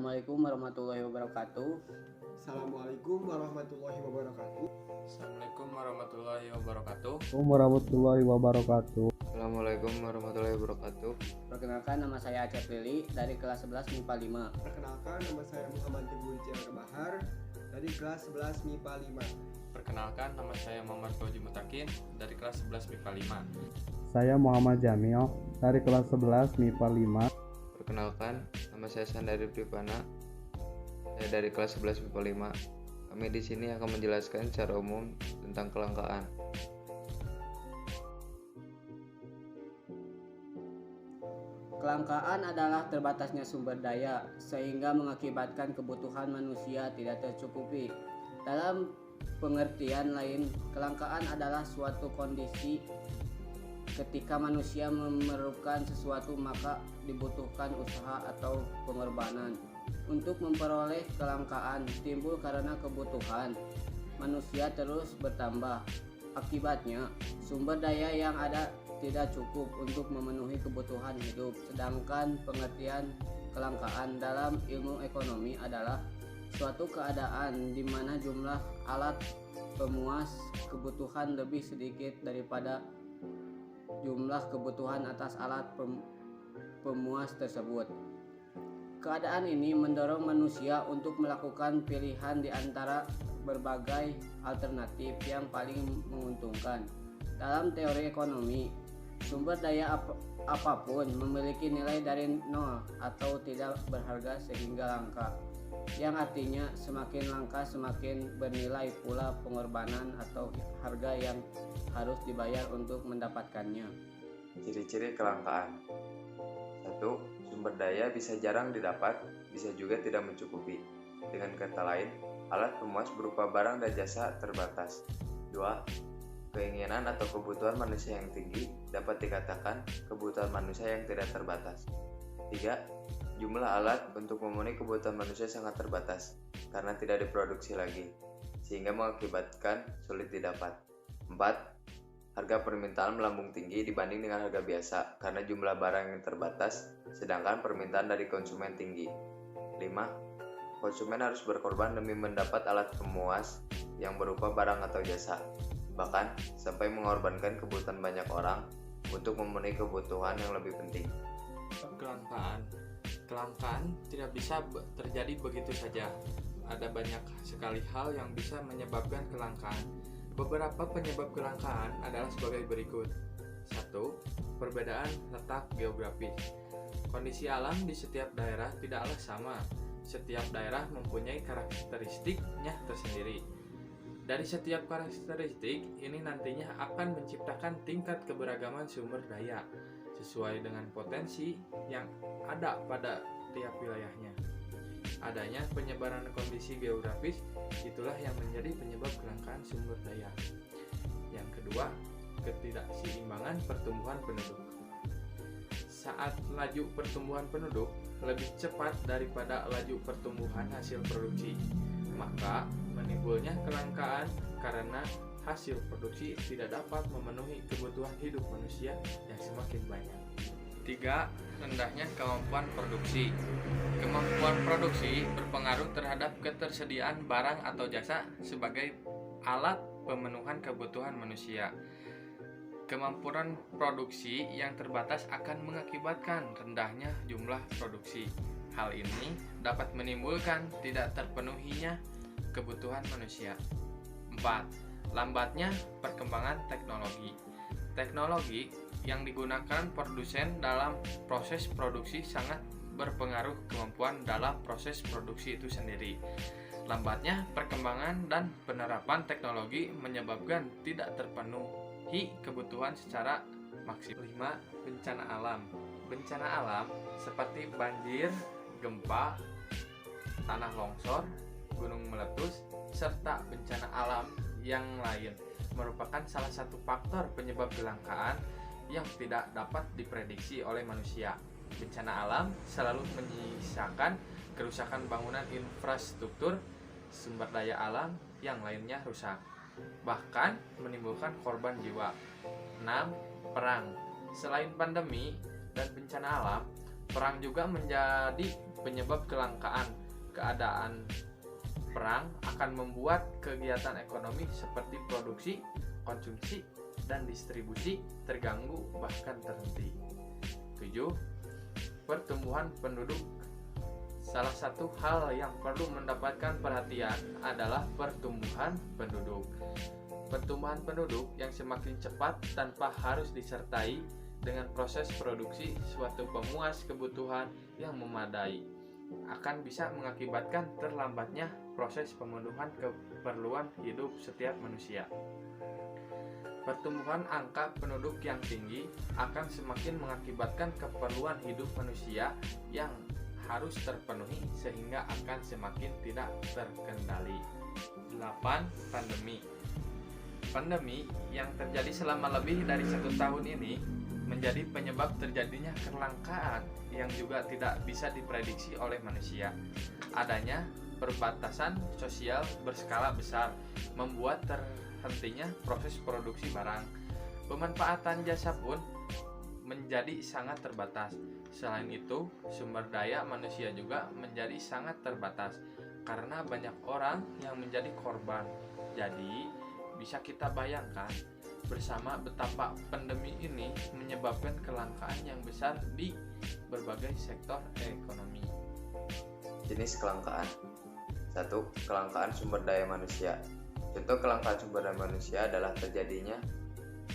Assalamualaikum warahmatullahi wabarakatuh. Assalamualaikum warahmatullahi wabarakatuh. Assalamualaikum warahmatullahi wabarakatuh. Warahmatullahi wabarakatuh. Assalamualaikum warahmatullahi wabarakatuh. Perkenalkan, nama saya Acep Lili dari kelas 11 MIPA 5. Perkenalkan, nama saya Muhammad Timbul Ciara Bahar dari kelas 11 MIPA 5. Perkenalkan, nama saya Muhammad Fauzi Mutakin dari kelas 11 MIPA 5. Saya Muhammad Jamil dari kelas 11 MIPA 5. Perkenalkan, nama saya Sandari Pripana. Saya dari kelas 11 MIPA 5. Kami di sini akan menjelaskan secara umum tentang kelangkaan. Kelangkaan adalah terbatasnya sumber daya sehingga mengakibatkan kebutuhan manusia tidak tercukupi. Dalam pengertian lain, kelangkaan adalah suatu kondisi ketika manusia memerlukan sesuatu maka dibutuhkan usaha atau pengorbanan untuk memperoleh kelangkaan timbul karena kebutuhan manusia terus bertambah. Akibatnya, sumber daya yang ada tidak cukup untuk memenuhi kebutuhan hidup. Sedangkan pengertian kelangkaan dalam ilmu ekonomi adalah suatu keadaan di mana jumlah alat pemuas kebutuhan lebih sedikit daripada jumlah kebutuhan atas alat pemuas tersebut. Keadaan ini mendorong manusia untuk melakukan pilihan di antara berbagai alternatif yang paling menguntungkan. Dalam teori ekonomi, sumber daya apapun memiliki nilai dari nol atau tidak berharga sehingga langka, yang artinya semakin langka semakin bernilai pula pengorbanan atau harga yang harus dibayar untuk mendapatkannya. Ciri-ciri kelangkaan. 1. Sumber daya bisa jarang didapat, bisa juga tidak mencukupi. Dengan kata lain, alat pemuas berupa barang dan jasa terbatas. 2. Keinginan atau kebutuhan manusia yang tinggi dapat dikatakan kebutuhan manusia yang tidak terbatas. 3. Jumlah alat untuk memenuhi kebutuhan manusia sangat terbatas karena tidak diproduksi lagi, sehingga mengakibatkan sulit didapat. 4. Harga permintaan melambung tinggi dibanding dengan harga biasa karena jumlah barang yang terbatas, sedangkan permintaan dari konsumen tinggi. 5. Konsumen harus berkorban demi mendapat alat pemuas yang berupa barang atau jasa, bahkan sampai mengorbankan kebutuhan banyak orang untuk memenuhi kebutuhan yang lebih penting. Kelangkaan tidak bisa terjadi begitu saja. Ada banyak sekali hal yang bisa menyebabkan kelangkaan. Beberapa penyebab kelangkaan adalah sebagai berikut. 1. Perbedaan letak geografis. Kondisi alam di setiap daerah tidaklah sama. Setiap daerah mempunyai karakteristiknya tersendiri. Dari setiap karakteristik ini nantinya akan menciptakan tingkat keberagaman sumber daya sesuai dengan potensi yang ada pada tiap wilayahnya. Adanya penyebaran kondisi geografis itulah yang menjadi penyebab kelangkaan sumber daya. Yang kedua, ketidakseimbangan pertumbuhan penduduk. Saat laju pertumbuhan penduduk lebih cepat daripada laju pertumbuhan hasil produksi, maka menimbulnya kelangkaan karena hasil produksi tidak dapat memenuhi kebutuhan hidup manusia yang semakin banyak. 3. Rendahnya kemampuan produksi. Kemampuan produksi berpengaruh terhadap ketersediaan barang atau jasa sebagai alat pemenuhan kebutuhan manusia. Kemampuan produksi yang terbatas akan mengakibatkan rendahnya jumlah produksi. Hal ini dapat menimbulkan tidak terpenuhinya kebutuhan manusia. 4. Lambatnya perkembangan teknologi. Teknologi yang digunakan produsen dalam proses produksi sangat berpengaruh kemampuan dalam proses produksi itu sendiri. Lambatnya perkembangan dan penerapan teknologi menyebabkan tidak terpenuhi kebutuhan secara maksimal. 5. Bencana alam. Bencana alam seperti banjir, gempa, tanah longsor, gunung meletus, serta bencana alam yang lain merupakan salah satu faktor penyebab kelangkaan yang tidak dapat diprediksi oleh manusia. Bencana alam selalu menyisakan kerusakan bangunan infrastruktur, sumber daya alam yang lainnya rusak, bahkan menimbulkan korban jiwa. 6. Perang. Selain pandemi dan bencana alam, Perang juga menjadi penyebab kelangkaan. Keadaan perang akan membuat kegiatan ekonomi seperti produksi, konsumsi, dan distribusi terganggu bahkan terhenti. 7. Pertumbuhan penduduk. Salah satu hal yang perlu mendapatkan perhatian adalah pertumbuhan penduduk. Pertumbuhan penduduk yang semakin cepat tanpa harus disertai dengan proses produksi suatu pemuas kebutuhan yang memadai akan bisa mengakibatkan terlambatnya proses pemenuhan keperluan hidup setiap manusia. Pertumbuhan angka penduduk yang tinggi akan semakin mengakibatkan keperluan hidup manusia yang harus terpenuhi sehingga akan semakin tidak terkendali. 8. Pandemi. Pandemi yang terjadi selama lebih dari 1 tahun ini menjadi penyebab terjadinya kelangkaan yang juga tidak bisa diprediksi oleh manusia. Adanya perbatasan sosial berskala besar membuat terhentinya proses produksi barang. Pemanfaatan jasa pun menjadi sangat terbatas. Selain itu, sumber daya manusia juga menjadi sangat terbatas karena banyak orang yang menjadi korban. Jadi, bisa kita bayangkan bersama betapa pandemi ini menyebabkan kelangkaan yang besar di berbagai sektor ekonomi. Jenis kelangkaan. 1. Kelangkaan sumber daya manusia. Contoh kelangkaan sumber daya manusia adalah terjadinya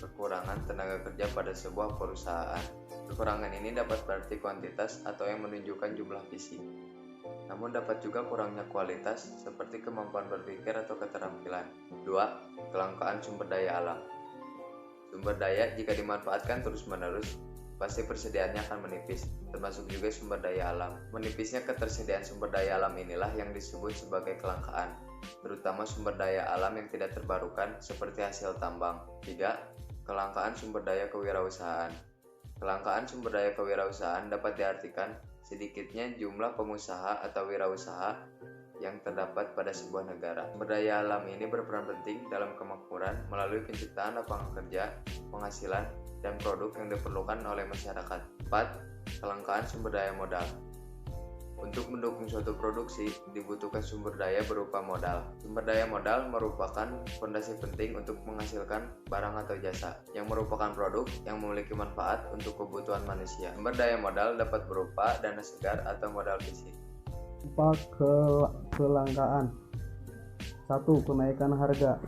kekurangan tenaga kerja pada sebuah perusahaan. Kekurangan ini dapat berarti kuantitas atau yang menunjukkan jumlah fisik. Namun dapat juga kurangnya kualitas seperti kemampuan berpikir atau keterampilan. 2. Kelangkaan sumber daya alam. Sumber daya jika dimanfaatkan terus-menerus, pasti persediaannya akan menipis, termasuk juga sumber daya alam. Menipisnya ketersediaan sumber daya alam inilah yang disebut sebagai kelangkaan, terutama sumber daya alam yang tidak terbarukan seperti hasil tambang. 3. Kelangkaan sumber daya kewirausahaan. Kelangkaan sumber daya kewirausahaan dapat diartikan sedikitnya jumlah pengusaha atau wirausaha yang terdapat pada sebuah negara. Sumber daya alam ini berperan penting dalam kemakmuran melalui penciptaan lapangan kerja, penghasilan, dan produk yang diperlukan oleh masyarakat. 4. Kelangkaan sumber daya modal. Untuk mendukung suatu produksi, dibutuhkan sumber daya berupa modal. Sumber daya modal merupakan fondasi penting untuk menghasilkan barang atau jasa, yang merupakan produk yang memiliki manfaat untuk kebutuhan manusia. Sumber daya modal dapat berupa dana segar atau modal fisik. 4. Kelangkaan. 1. Kenaikan harga.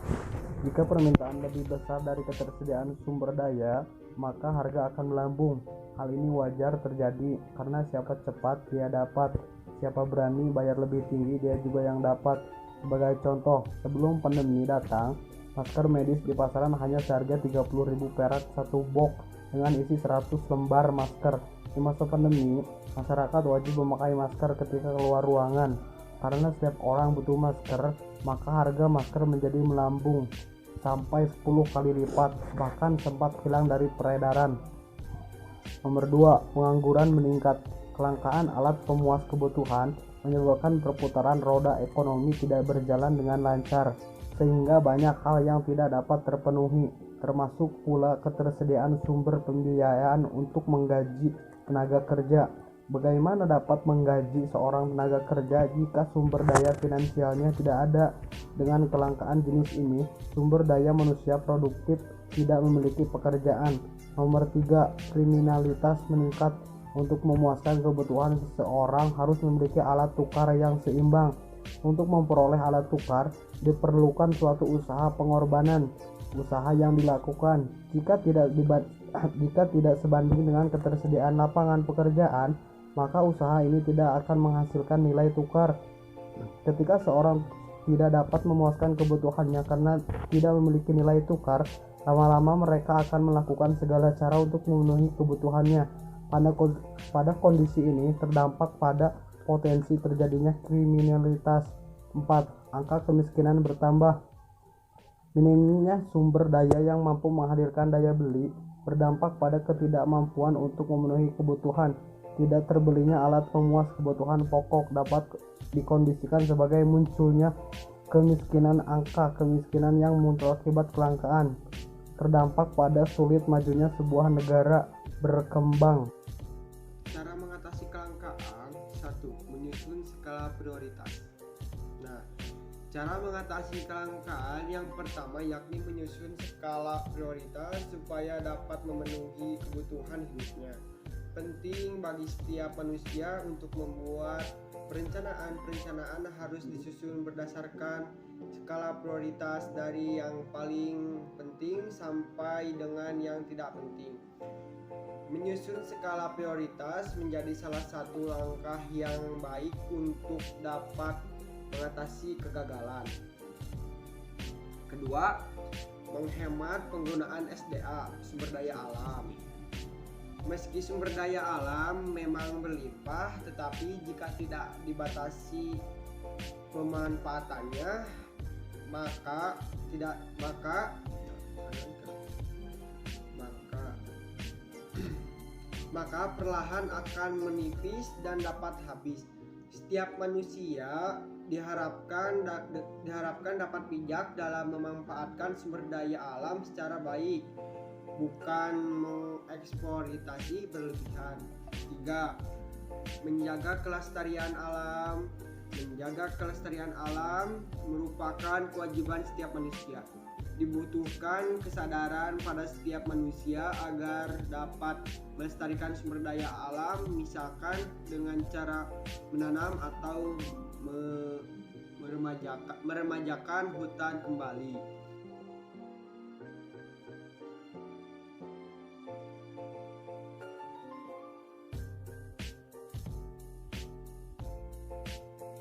Jika permintaan lebih besar dari ketersediaan sumber daya, maka harga akan melambung. Hal ini wajar terjadi karena siapa cepat dia dapat, siapa berani bayar lebih tinggi dia juga yang dapat. Sebagai contoh, sebelum pandemi datang, masker medis di pasaran hanya seharga 30.000 perak satu box dengan isi 100 lembar masker. Di masa pandemi, masyarakat wajib memakai masker ketika keluar ruangan. Karena setiap orang butuh masker, maka harga masker menjadi melambung sampai 10 kali lipat, bahkan sempat hilang dari peredaran. Nomor 2, pengangguran meningkat. Kelangkaan alat pemuas kebutuhan menyebabkan perputaran roda ekonomi tidak berjalan dengan lancar, sehingga banyak hal yang tidak dapat terpenuhi, termasuk pula ketersediaan sumber pembiayaan untuk menggaji tenaga kerja. Bagaimana dapat menggaji seorang tenaga kerja jika sumber daya finansialnya tidak ada? Dengan kelangkaan jenis ini, sumber daya manusia produktif tidak memiliki pekerjaan. Nomor 3, kriminalitas meningkat. Untuk memuaskan kebutuhan seseorang harus memiliki alat tukar yang seimbang. Untuk memperoleh alat tukar, diperlukan suatu usaha pengorbanan. Usaha yang dilakukan jika tidak sebanding dengan ketersediaan lapangan pekerjaan, maka usaha ini tidak akan menghasilkan nilai tukar. Ketika seorang tidak dapat memuaskan kebutuhannya karena tidak memiliki nilai tukar, lama-lama mereka akan melakukan segala cara untuk memenuhi kebutuhannya. Pada kondisi ini terdampak pada potensi terjadinya kriminalitas. 4. Angka kemiskinan bertambah. Minimnya sumber daya yang mampu menghadirkan daya beli berdampak pada ketidakmampuan untuk memenuhi kebutuhan. Tidak terbelinya alat pemuas kebutuhan pokok dapat dikondisikan sebagai munculnya kemiskinan. Angka kemiskinan yang muncul akibat kelangkaan terdampak pada sulit majunya sebuah negara berkembang. Cara mengatasi skala prioritas. Nah, cara mengatasi kelangkaan yang pertama yakni menyusun skala prioritas supaya dapat memenuhi kebutuhan hidupnya. Penting bagi setiap manusia untuk membuat perencanaan harus disusun berdasarkan skala prioritas dari yang paling penting sampai dengan yang tidak penting. Menyusun skala prioritas menjadi salah satu langkah yang baik untuk dapat mengatasi kegagalan. Kedua, menghemat penggunaan SDA, sumber daya alam. Meski sumber daya alam memang berlimpah, tetapi jika tidak dibatasi pemanfaatannya, maka perlahan akan menipis dan dapat habis. Setiap manusia diharapkan dapat bijak dalam memanfaatkan sumber daya alam secara baik, bukan mengeksploitasi berlebihan. 3. Menjaga kelestarian alam. Menjaga kelestarian alam merupakan kewajiban setiap manusia. Dibutuhkan kesadaran pada setiap manusia agar dapat melestarikan sumber daya alam, misalkan dengan cara menanam atau meremajakan hutan kembali.